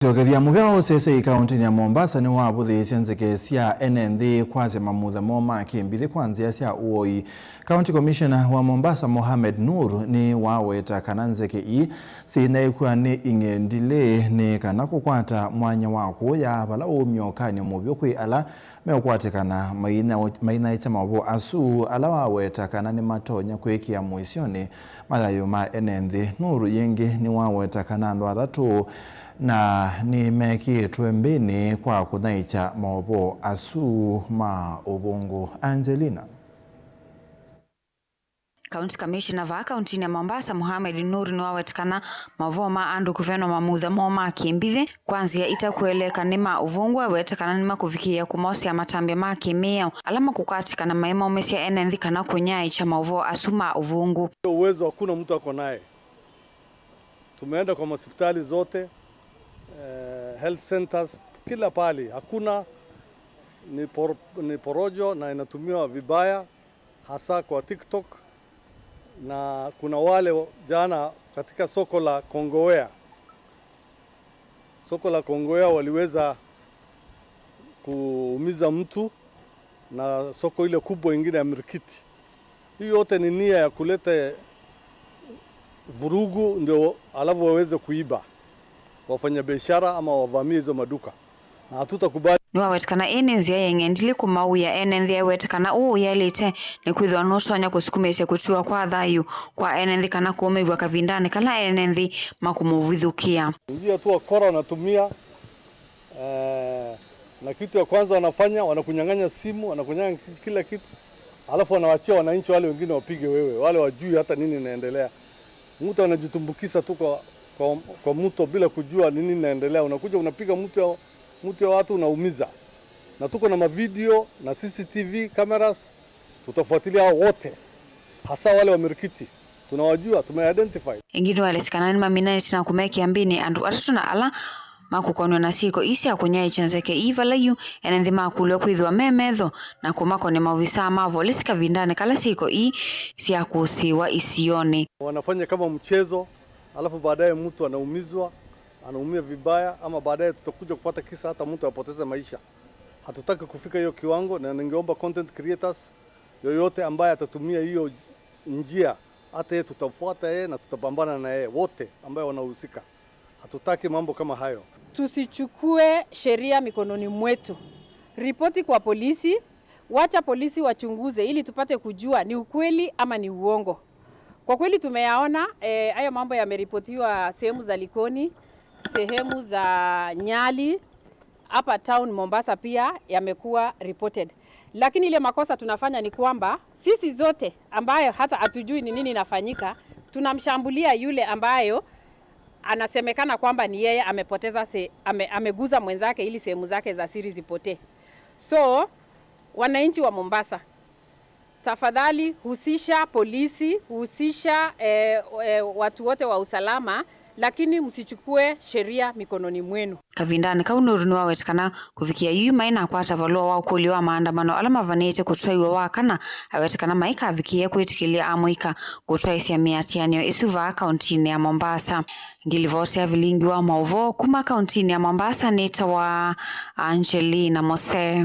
Tokethia mugao sese kaunti ya Mombasa ni wabuthi sianzeke sia NND kwaze mamutha moma kimbithi kwanzia sia uoi. County Commissioner wa Mombasa Mohamed Nur ni waweta kananzeke sinaikuwa ni ingendile ni kana kukwata mwanya wako ya bala umyokani mubyo kwi ala mekwatekana maina itama wabo asu ala waweta kana ni matonya kwekia muisioni malayo ma NND. Nuru yengi ni waweta kana ndo atatu na ni meki tuembeni kwa kunaicha maobo asu ma obongo. Angelina. County Commissioner va County ya Mombasa Mohamed Nur ni wawetikana mavoma andu kuveno mamutha moma kimbithi kwanzia itakueleka nima uvungwa wetikana nima kufikia kumosi ya matambia makimia alama kukatikana maima umesia NND kana kunyai cha mavo asuma uvungu. Uwezo hakuna mtu ako naye. Tumeenda kwa hospitali zote, health centers, kila pali hakuna, ni porojo na inatumiwa vibaya hasa kwa TikTok. Na kuna wale jana katika soko la Kongowea waliweza kuumiza mtu, na soko ile kubwa ingine ya Mirikiti. Hii yote ni nia ya kuleta vurugu ndio alafu waweze kuiba wafanya biashara ama wavamie hizo maduka, na hatutakubali. Ni wawetikana NNZ yengendili kumau ya NNZ wetikana yalite ni kwithwa nosonya kusukumesya kutua kwa thayu kwa NNZ kana kuumewa kavindani kala NNZ makumuvithukia. Njia tu wakora wanatumia na kitu ya kwanza wanafanya wanakunyang'anya simu, wanakunyang'anya kila kitu, alafu wanawachia wananchi wale wengine wapige wewe, wale wajui hata nini inaendelea. Mtu anajitumbukiza tu kwa mto bila kujua nini inaendelea, unakuja unapiga mtu ya watu unaumiza. Na tuko na mavideo na CCTV cameras, tutafuatilia hao wote, hasa wale wa Mirikiti tunawajua, tumeidentify. Ingine wale sikanani maminani tina kumeki ambini andu atatu na ala makukonwa na siko isi ya kunyai chanzeke ivalayu NNZ makulio kwithwa memetho na kumako ni mauvisa mavo lisika vindane kala siko siya kusiwa isioni. Wanafanya kama mchezo, alafu baadaye mtu anaumizwa, anaumia vibaya, ama baadaye tutakuja kupata kisa hata mtu apoteze maisha. Hatutaki kufika hiyo kiwango, na ningeomba content creators yoyote ambaye atatumia hiyo njia, hata yeye tutafuata yeye na tutapambana na yeye wote ambaye wanahusika. Hatutaki mambo kama hayo. Tusichukue sheria mikononi mwetu. Ripoti kwa polisi, wacha polisi wachunguze ili tupate kujua ni ukweli ama ni uongo. Kwa kweli tumeyaona haya mambo yameripotiwa sehemu za Likoni, sehemu za Nyali, hapa town Mombasa pia yamekuwa reported. Lakini ile makosa tunafanya ni kwamba sisi zote ambayo hata hatujui ni nini inafanyika, tunamshambulia yule ambayo anasemekana kwamba ni yeye amepoteza ameguza mwenzake ili sehemu zake za siri zipotee. So wananchi wa Mombasa, tafadhali husisha polisi, husisha watu wote wa usalama, lakini msichukue sheria mikononi mwenu. Kavindani kaunuru ni wawetikana kufikia yu maina kwata valua wa ukuli wa maandamano alama vanete kutwaiwa wakana awetikana maika avikie kuitikilia amuika kutwaisia miatianio isuva kauntini ya Mombasa. Ngilivose ya vilingi wa mauvo kuma kauntini ya Mombasa nita wa Angelina Mose.